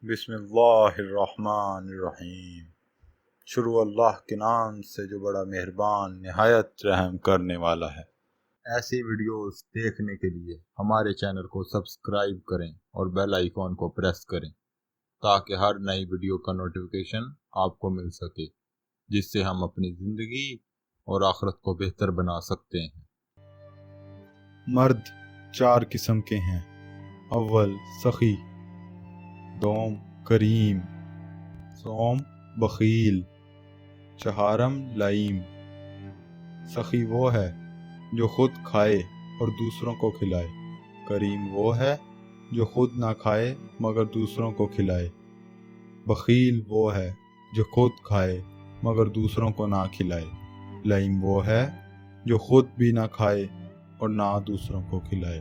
بسم اللہ الرحمن الرحیم۔ شروع اللہ کے نام سے جو بڑا مہربان نہایت رحم کرنے والا ہے۔ ایسی ویڈیوز دیکھنے کے لیے ہمارے چینل کو سبسکرائب کریں اور بیل آئیکن کو پریس کریں تاکہ ہر نئی ویڈیو کا نوٹیفیکیشن آپ کو مل سکے، جس سے ہم اپنی زندگی اور آخرت کو بہتر بنا سکتے ہیں۔ مرد 4 قسم کے ہیں۔ اول سخی، دوم کریم، سوم بخیل، چہارم لئیم۔ سخی وہ ہے جو خود کھائے اور دوسروں کو کھلائے، کریم وہ ہے جو خود نہ کھائے مگر دوسروں کو کھلائے، بخیل وہ ہے جو خود کھائے مگر دوسروں کو نہ کھلائے، لئیم وہ ہے جو خود بھی نہ کھائے اور نہ دوسروں کو کھلائے۔